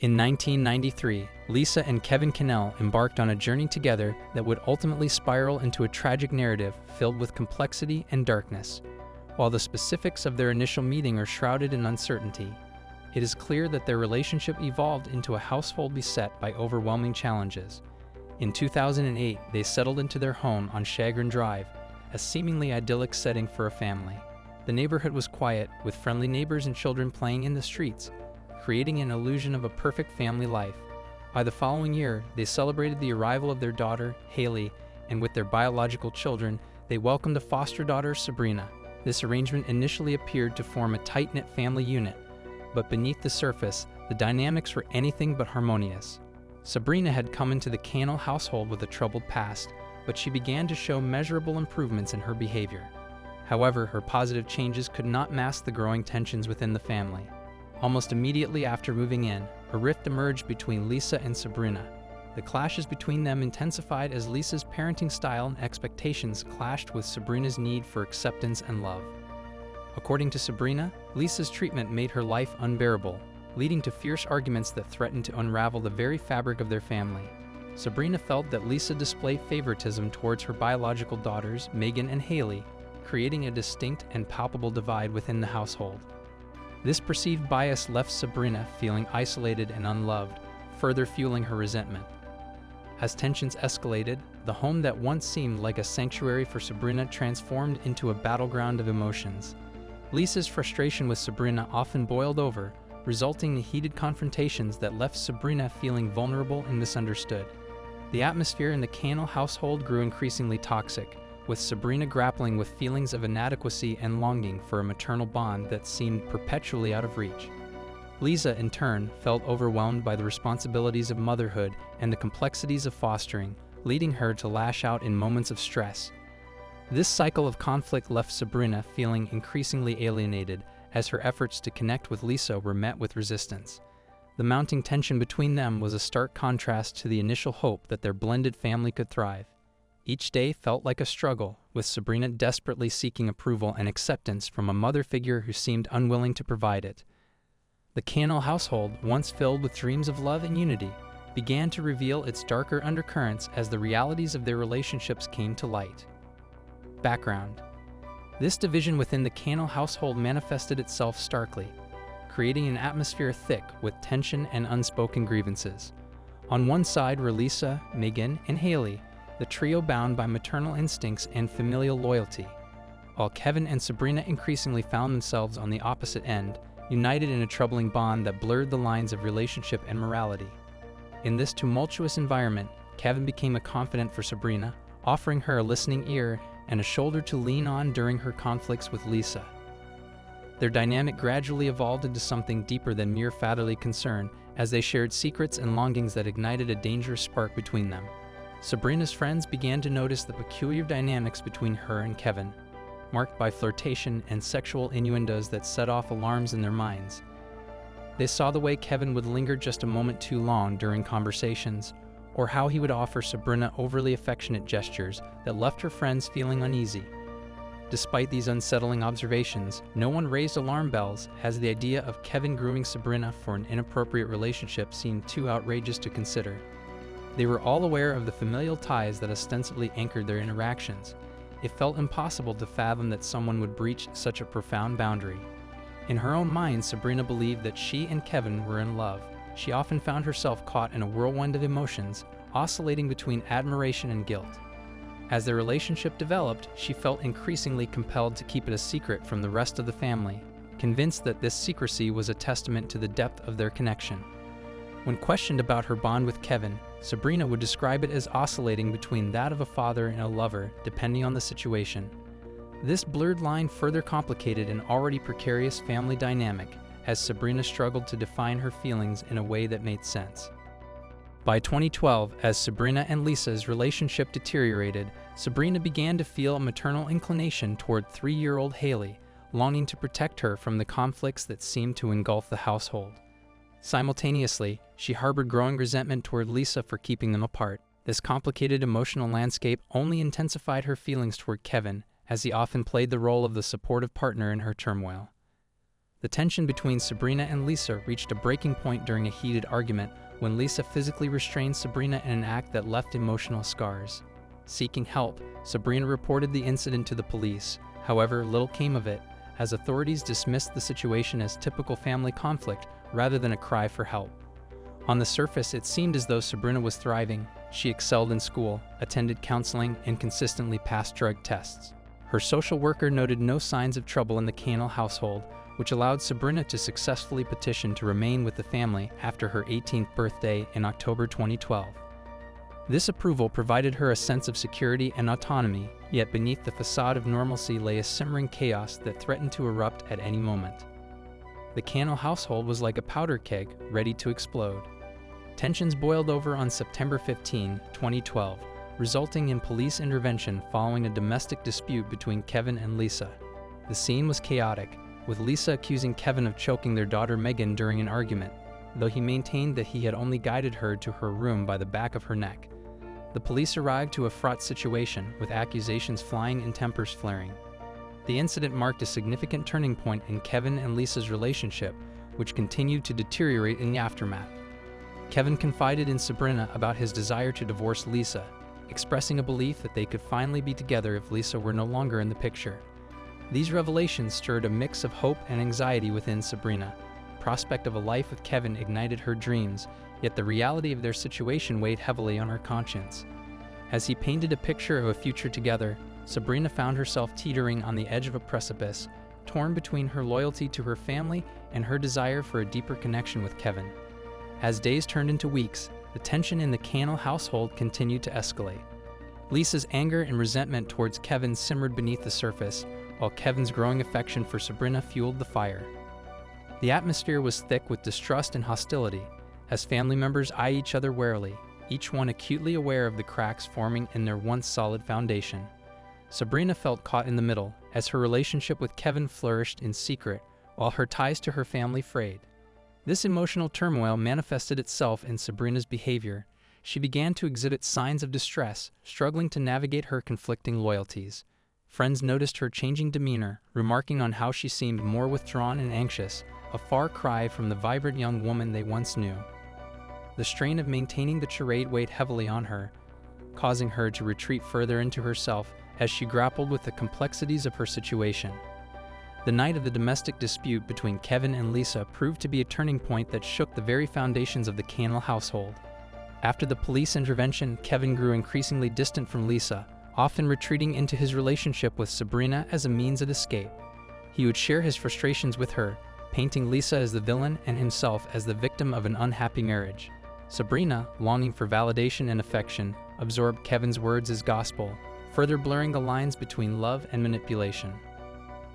In 1993, Lisa and Kevin Cannell embarked on a journey together that would ultimately spiral into a tragic narrative filled with complexity and darkness. While the specifics of their initial meeting are shrouded in uncertainty, it is clear that their relationship evolved into a household beset by overwhelming challenges. In 2008, they settled into their home on Chagrin Drive, a seemingly idyllic setting for a family. The neighborhood was quiet, with friendly neighbors and children playing in the streets, creating an illusion of a perfect family life. By the following year, they celebrated the arrival of their daughter, Haley, and with their biological children, they welcomed a foster daughter, Sabrina. This arrangement initially appeared to form a tight-knit family unit, but beneath the surface, the dynamics were anything but harmonious. Sabrina had come into the Cannell household with a troubled past, but she began to show measurable improvements in her behavior. However, her positive changes could not mask the growing tensions within the family. Almost immediately after moving in, a rift emerged between Lisa and Sabrina. The clashes between them intensified as Lisa's parenting style and expectations clashed with Sabrina's need for acceptance and love. According to Sabrina, Lisa's treatment made her life unbearable, leading to fierce arguments that threatened to unravel the very fabric of their family. Sabrina felt that Lisa displayed favoritism towards her biological daughters, Megan and Haley, creating a distinct and palpable divide within the household. This perceived bias left Sabrina feeling isolated and unloved, further fueling her resentment. As tensions escalated, the home that once seemed like a sanctuary for Sabrina transformed into a battleground of emotions. Lisa's frustration with Sabrina often boiled over, resulting in heated confrontations that left Sabrina feeling vulnerable and misunderstood. The atmosphere in the Cannell household grew increasingly toxic, with Sabrina grappling with feelings of inadequacy and longing for a maternal bond that seemed perpetually out of reach. Lisa, in turn, felt overwhelmed by the responsibilities of motherhood and the complexities of fostering, leading her to lash out in moments of stress. This cycle of conflict left Sabrina feeling increasingly alienated, as her efforts to connect with Lisa were met with resistance. The mounting tension between them was a stark contrast to the initial hope that their blended family could thrive. Each day felt like a struggle, with Sabrina desperately seeking approval and acceptance from a mother figure who seemed unwilling to provide it. The Cannell household, once filled with dreams of love and unity, began to reveal its darker undercurrents as the realities of their relationships came to light. Background: this division within the Cannell household manifested itself starkly, creating an atmosphere thick with tension and unspoken grievances. On one side were Lisa, Megan, and Haley, the trio bound by maternal instincts and familial loyalty, while Kevin and Sabrina increasingly found themselves on the opposite end, united in a troubling bond that blurred the lines of relationship and morality. In this tumultuous environment, Kevin became a confidant for Sabrina, offering her a listening ear and a shoulder to lean on during her conflicts with Lisa. Their dynamic gradually evolved into something deeper than mere fatherly concern, as they shared secrets and longings that ignited a dangerous spark between them. Sabrina's friends began to notice the peculiar dynamics between her and Kevin, marked by flirtation and sexual innuendos that set off alarms in their minds. They saw the way Kevin would linger just a moment too long during conversations, or how he would offer Sabrina overly affectionate gestures that left her friends feeling uneasy. Despite these unsettling observations, no one raised alarm bells, as the idea of Kevin grooming Sabrina for an inappropriate relationship seemed too outrageous to consider. They were all aware of the familial ties that ostensibly anchored their interactions. It felt impossible to fathom that someone would breach such a profound boundary. In her own mind, Sabrina believed that she and Kevin were in love. She often found herself caught in a whirlwind of emotions, oscillating between admiration and guilt. As their relationship developed, she felt increasingly compelled to keep it a secret from the rest of the family, convinced that this secrecy was a testament to the depth of their connection. When questioned about her bond with Kevin, Sabrina would describe it as oscillating between that of a father and a lover, depending on the situation. This blurred line further complicated an already precarious family dynamic, as Sabrina struggled to define her feelings in a way that made sense. By 2012, as Sabrina and Lisa's relationship deteriorated, Sabrina began to feel a maternal inclination toward 3-year-old Haley, longing to protect her from the conflicts that seemed to engulf the household. Simultaneously, she harbored growing resentment toward Lisa for keeping them apart. This complicated emotional landscape only intensified her feelings toward Kevin, as he often played the role of the supportive partner in her turmoil. The tension between Sabrina and Lisa reached a breaking point during a heated argument when Lisa physically restrained Sabrina in an act that left emotional scars. Seeking help, Sabrina reported the incident to the police. However, little came of it, as authorities dismissed the situation as typical family conflict rather than a cry for help. On the surface, it seemed as though Sabrina was thriving. She excelled in school, attended counseling, and consistently passed drug tests. Her social worker noted no signs of trouble in the Cannell household, which allowed Sabrina to successfully petition to remain with the family after her 18th birthday in October 2012. This approval provided her a sense of security and autonomy, yet beneath the facade of normalcy lay a simmering chaos that threatened to erupt at any moment. The Cannell household was like a powder keg, ready to explode. Tensions boiled over on September 15, 2012, resulting in police intervention following a domestic dispute between Kevin and Lisa. The scene was chaotic, with Lisa accusing Kevin of choking their daughter Megan during an argument, though he maintained that he had only guided her to her room by the back of her neck. The police arrived to a fraught situation, with accusations flying and tempers flaring. The incident marked a significant turning point in Kevin and Lisa's relationship, which continued to deteriorate in the aftermath. Kevin confided in Sabrina about his desire to divorce Lisa, expressing a belief that they could finally be together if Lisa were no longer in the picture. These revelations stirred a mix of hope and anxiety within Sabrina. The prospect of a life with Kevin ignited her dreams, yet the reality of their situation weighed heavily on her conscience. As he painted a picture of a future together, Sabrina found herself teetering on the edge of a precipice, torn between her loyalty to her family and her desire for a deeper connection with Kevin. As days turned into weeks, the tension in the Cannell household continued to escalate. Lisa's anger and resentment towards Kevin simmered beneath the surface, while Kevin's growing affection for Sabrina fueled the fire. The atmosphere was thick with distrust and hostility, as family members eyed each other warily, each one acutely aware of the cracks forming in their once solid foundation. Sabrina felt caught in the middle, as her relationship with Kevin flourished in secret, while her ties to her family frayed. This emotional turmoil manifested itself in Sabrina's behavior. She began to exhibit signs of distress, struggling to navigate her conflicting loyalties. Friends noticed her changing demeanor, remarking on how she seemed more withdrawn and anxious, a far cry from the vibrant young woman they once knew. The strain of maintaining the charade weighed heavily on her, causing her to retreat further into herself as she grappled with the complexities of her situation. The night of the domestic dispute between Kevin and Lisa proved to be a turning point that shook the very foundations of the Cannell household. After the police intervention, Kevin grew increasingly distant from Lisa, often retreating into his relationship with Sabrina as a means of escape. He would share his frustrations with her, painting Lisa as the villain and himself as the victim of an unhappy marriage. Sabrina, longing for validation and affection, absorbed Kevin's words as gospel, further blurring the lines between love and manipulation.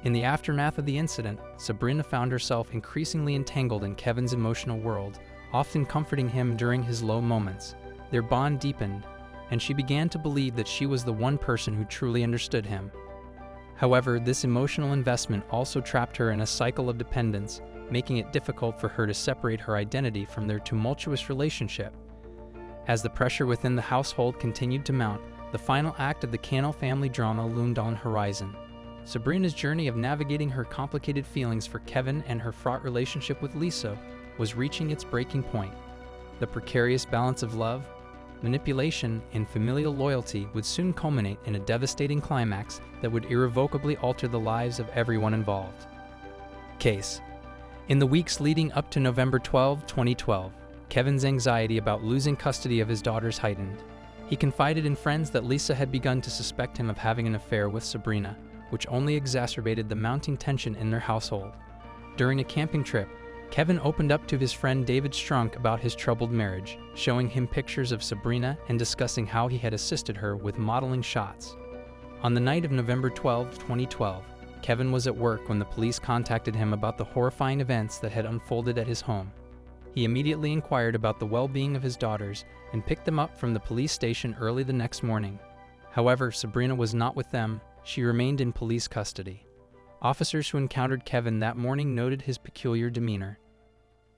In the aftermath of the incident, Sabrina found herself increasingly entangled in Kevin's emotional world, often comforting him during his low moments. Their bond deepened, and she began to believe that she was the one person who truly understood him. However, this emotional investment also trapped her in a cycle of dependence, making it difficult for her to separate her identity from their tumultuous relationship. As the pressure within the household continued to mount, the final act of the Cannell family drama loomed on the horizon. Sabrina's journey of navigating her complicated feelings for Kevin and her fraught relationship with Lisa was reaching its breaking point. The precarious balance of love, manipulation, and familial loyalty would soon culminate in a devastating climax that would irrevocably alter the lives of everyone involved. Case. In the weeks leading up to November 12, 2012, Kevin's anxiety about losing custody of his daughters heightened. He confided in friends that Lisa had begun to suspect him of having an affair with Sabrina, which only exacerbated the mounting tension in their household. During a camping trip, Kevin opened up to his friend David Strunk about his troubled marriage, showing him pictures of Sabrina and discussing how he had assisted her with modeling shots. On the night of November 12, 2012, Kevin was at work when the police contacted him about the horrifying events that had unfolded at his home. He immediately inquired about the well-being of his daughters and picked them up from the police station early the next morning. However, Sabrina was not with them. She remained in police custody. Officers who encountered Kevin that morning noted his peculiar demeanor.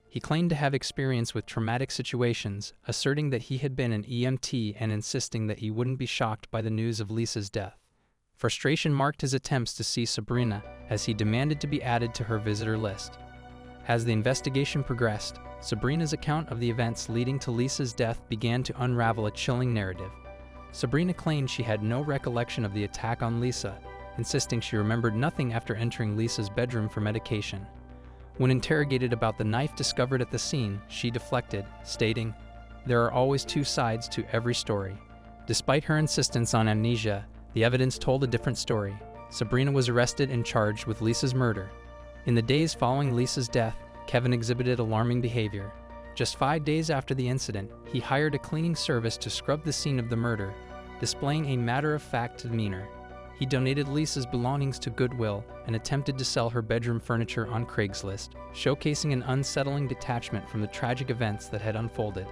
He claimed to have experience with traumatic situations, asserting that he had been an EMT and insisting that he wouldn't be shocked by the news of Lisa's death. Frustration marked his attempts to see Sabrina as he demanded to be added to her visitor list. As the investigation progressed, Sabrina's account of the events leading to Lisa's death began to unravel a chilling narrative. Sabrina claimed she had no recollection of the attack on Lisa, insisting she remembered nothing after entering Lisa's bedroom for medication. When interrogated about the knife discovered at the scene, she deflected, stating, "There are always two sides to every story." Despite her insistence on amnesia, the evidence told a different story. Sabrina was arrested and charged with Lisa's murder. In the days following Lisa's death, Kevin exhibited alarming behavior. Just 5 days after the incident, he hired a cleaning service to scrub the scene of the murder, displaying a matter-of-fact demeanor. He donated Lisa's belongings to Goodwill and attempted to sell her bedroom furniture on Craigslist, showcasing an unsettling detachment from the tragic events that had unfolded.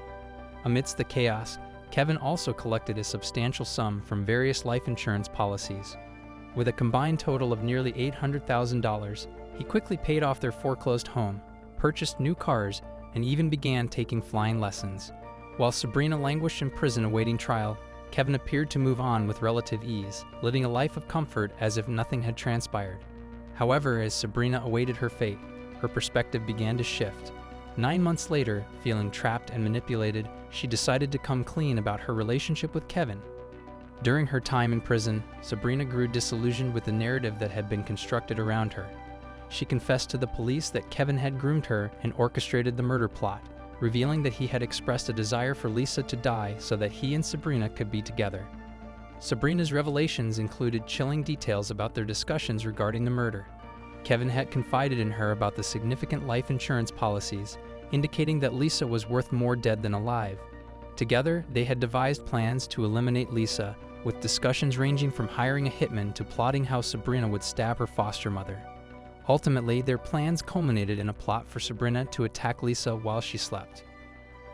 Amidst the chaos, Kevin also collected a substantial sum from various life insurance policies. With a combined total of nearly $800,000, he quickly paid off their foreclosed home, purchased new cars, and even began taking flying lessons. While Sabrina languished in prison awaiting trial, Kevin appeared to move on with relative ease, living a life of comfort as if nothing had transpired. However, as Sabrina awaited her fate, her perspective began to shift. 9 months later, feeling trapped and manipulated, she decided to come clean about her relationship with Kevin. During her time in prison, Sabrina grew disillusioned with the narrative that had been constructed around her. She confessed to the police that Kevin had groomed her and orchestrated the murder plot, revealing that he had expressed a desire for Lisa to die so that he and Sabrina could be together. Sabrina's revelations included chilling details about their discussions regarding the murder. Kevin had confided in her about the significant life insurance policies, indicating that Lisa was worth more dead than alive. Together, they had devised plans to eliminate Lisa, with discussions ranging from hiring a hitman to plotting how Sabrina would stab her foster mother. Ultimately, their plans culminated in a plot for Sabrina to attack Lisa while she slept.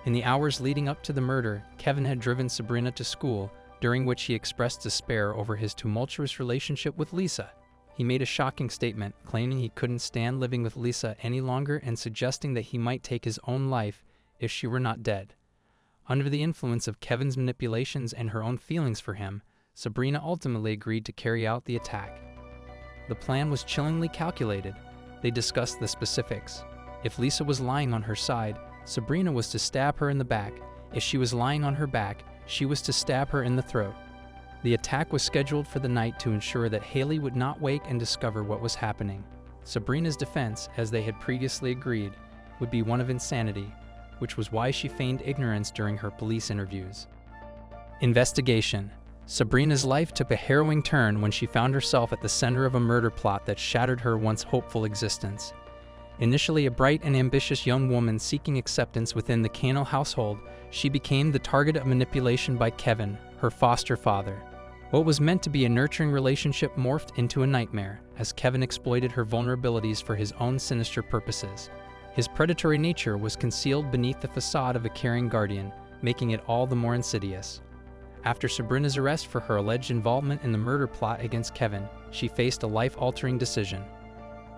In the hours leading up to the murder, Kevin had driven Sabrina to school, during which he expressed despair over his tumultuous relationship with Lisa. He made a shocking statement, claiming he couldn't stand living with Lisa any longer and suggesting that he might take his own life if she were not dead. Under the influence of Kevin's manipulations and her own feelings for him, Sabrina ultimately agreed to carry out the attack. The plan was chillingly calculated. They discussed the specifics. If Lisa was lying on her side, Sabrina was to stab her in the back. If she was lying on her back, she was to stab her in the throat. The attack was scheduled for the night to ensure that Haley would not wake and discover what was happening. Sabrina's defense, as they had previously agreed, would be one of insanity, which was why she feigned ignorance during her police interviews. Investigation. Sabrina's life took a harrowing turn when she found herself at the center of a murder plot that shattered her once hopeful existence. Initially a bright and ambitious young woman seeking acceptance within the Cannell household, she became the target of manipulation by Kevin, her foster father. What was meant to be a nurturing relationship morphed into a nightmare, as Kevin exploited her vulnerabilities for his own sinister purposes. His predatory nature was concealed beneath the facade of a caring guardian, making it all the more insidious. After Sabrina's arrest for her alleged involvement in the murder plot against Kevin, she faced a life-altering decision.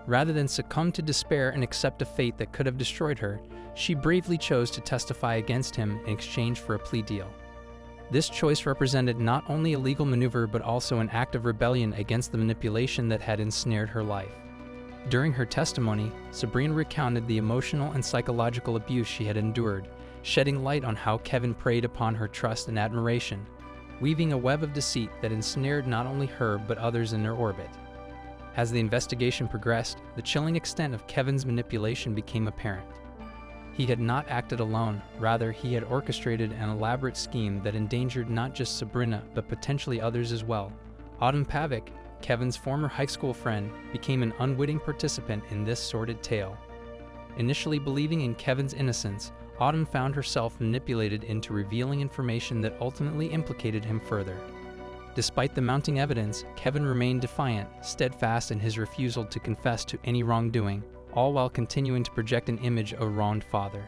Rather than succumb to despair and accept a fate that could have destroyed her, she bravely chose to testify against him in exchange for a plea deal. This choice represented not only a legal maneuver but also an act of rebellion against the manipulation that had ensnared her life. During her testimony, Sabrina recounted the emotional and psychological abuse she had endured, shedding light on how Kevin preyed upon her trust and admiration, weaving a web of deceit that ensnared not only her but others in their orbit. As the investigation progressed, the chilling extent of Kevin's manipulation became apparent. He had not acted alone, rather he had orchestrated an elaborate scheme that endangered not just Sabrina but potentially others as well. Autumn Pavic, Kevin's former high school friend, became an unwitting participant in this sordid tale. Initially believing in Kevin's innocence, Autumn found herself manipulated into revealing information that ultimately implicated him further. Despite the mounting evidence, Kevin remained defiant, steadfast in his refusal to confess to any wrongdoing, all while continuing to project an image of a wronged father.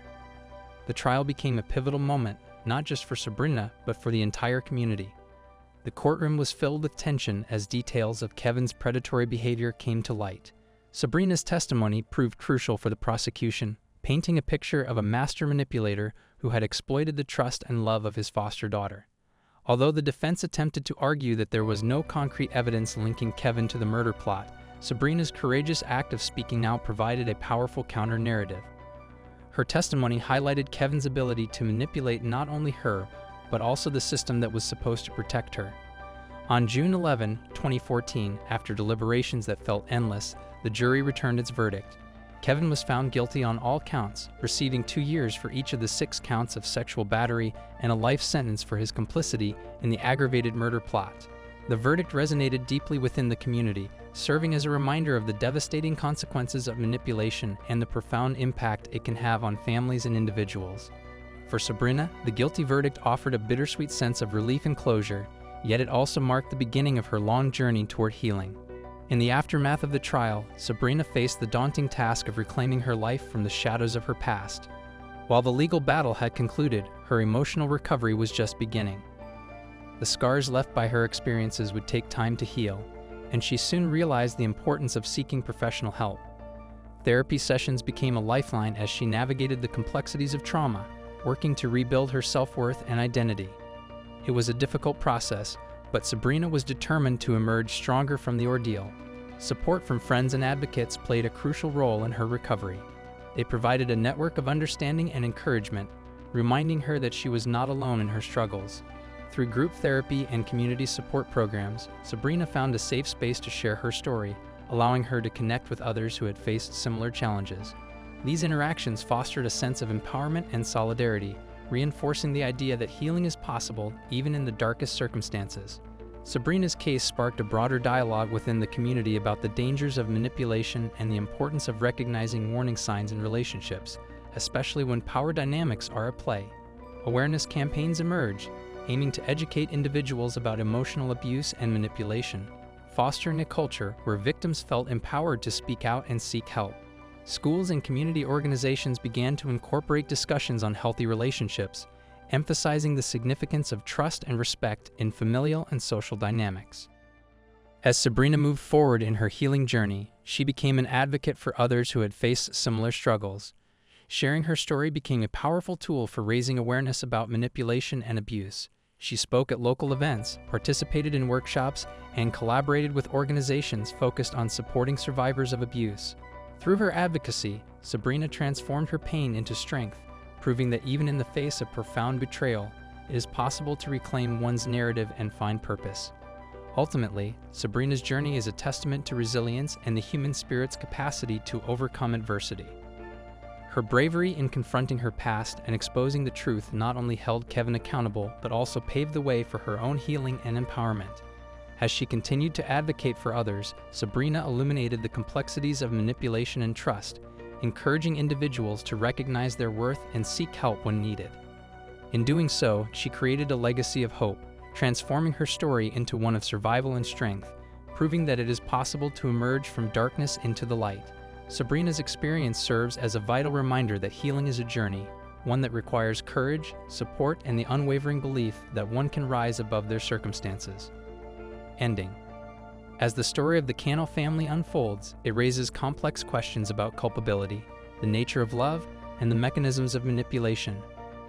The trial became a pivotal moment, not just for Sabrina, but for the entire community. The courtroom was filled with tension as details of Kevin's predatory behavior came to light. Sabrina's testimony proved crucial for the prosecution, painting a picture of a master manipulator who had exploited the trust and love of his foster daughter. Although the defense attempted to argue that there was no concrete evidence linking Kevin to the murder plot, Sabrina's courageous act of speaking out provided a powerful counter-narrative. Her testimony highlighted Kevin's ability to manipulate not only her, but also the system that was supposed to protect her. On June 11, 2014, after deliberations that felt endless, the jury returned its verdict. Kevin was found guilty on all counts, receiving 2 years for each of the 6 counts of sexual battery and a life sentence for his complicity in the aggravated murder plot. The verdict resonated deeply within the community, serving as a reminder of the devastating consequences of manipulation and the profound impact it can have on families and individuals. For Sabrina, the guilty verdict offered a bittersweet sense of relief and closure, yet it also marked the beginning of her long journey toward healing. In the aftermath of the trial, Sabrina faced the daunting task of reclaiming her life from the shadows of her past. While the legal battle had concluded, her emotional recovery was just beginning. The scars left by her experiences would take time to heal, and she soon realized the importance of seeking professional help. Therapy sessions became a lifeline as she navigated the complexities of trauma, working to rebuild her self-worth and identity. It was a difficult process, but Sabrina was determined to emerge stronger from the ordeal. Support from friends and advocates played a crucial role in her recovery. They provided a network of understanding and encouragement, reminding her that she was not alone in her struggles. Through group therapy and community support programs, Sabrina found a safe space to share her story, allowing her to connect with others who had faced similar challenges. These interactions fostered a sense of empowerment and solidarity, reinforcing the idea that healing is possible even in the darkest circumstances. Sabrina's case sparked a broader dialogue within the community about the dangers of manipulation and the importance of recognizing warning signs in relationships, especially when power dynamics are at play. Awareness campaigns emerged, aiming to educate individuals about emotional abuse and manipulation, fostering a culture where victims felt empowered to speak out and seek help. Schools and community organizations began to incorporate discussions on healthy relationships, emphasizing the significance of trust and respect in familial and social dynamics. As Sabrina moved forward in her healing journey, she became an advocate for others who had faced similar struggles. Sharing her story became a powerful tool for raising awareness about manipulation and abuse. She spoke at local events, participated in workshops, and collaborated with organizations focused on supporting survivors of abuse. Through her advocacy, Sabrina transformed her pain into strength, proving that even in the face of profound betrayal, it is possible to reclaim one's narrative and find purpose. Ultimately, Sabrina's journey is a testament to resilience and the human spirit's capacity to overcome adversity. Her bravery in confronting her past and exposing the truth not only held Kevin accountable, but also paved the way for her own healing and empowerment. As she continued to advocate for others, Sabrina illuminated the complexities of manipulation and trust, encouraging individuals to recognize their worth and seek help when needed. In doing so, she created a legacy of hope, transforming her story into one of survival and strength, proving that it is possible to emerge from darkness into the light. Sabrina's experience serves as a vital reminder that healing is a journey, one that requires courage, support, and the unwavering belief that one can rise above their circumstances. Ending. As the story of the Cannell family unfolds, it raises complex questions about culpability, the nature of love, and the mechanisms of manipulation.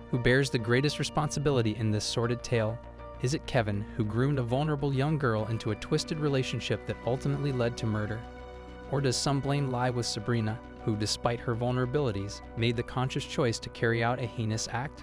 Who bears the greatest responsibility in this sordid tale? Is it Kevin, who groomed a vulnerable young girl into a twisted relationship that ultimately led to murder? Or does some blame lie with Sabrina, who, despite her vulnerabilities, made the conscious choice to carry out a heinous act?